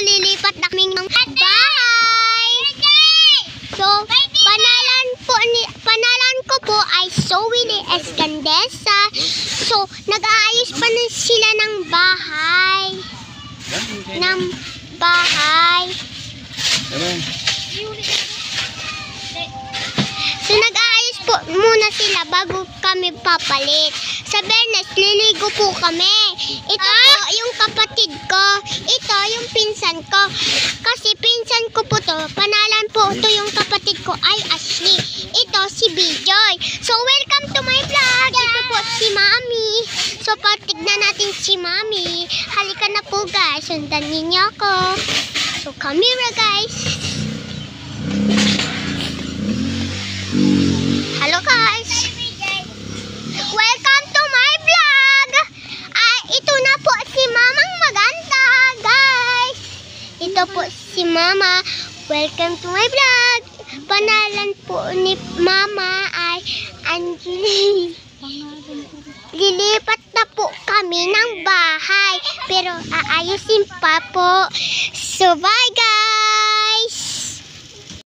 lilipat na kaming ng bahay. So, panalan ko po ay Zoe Escandesa. So, nag-aayos pa na sila ng bahay. So, nag-aayos po muna sila bago kami papalit. Sa Bernes, liligo po kami. Ito po yung kapatid ko. Ito yung pinsan ko. Kasi pinsan ko po to. Panalan po to yung kapatid ko ay Ashley. Ito si Bijoy. So, welcome to my vlog. Ito po si Mami. So, patignan natin si Mami. Halika na po guys. Sundan ninyo ako. So, camera guys. Hello guys. Welcome to my vlog. Ito na po si Mamang Maganda, guys. Ito po si Mama. Welcome to my vlog. Panalan po ni Mama ay Angeline. Lilipat na po kami ng bahay. Pero aayusin pa po. So bye guys.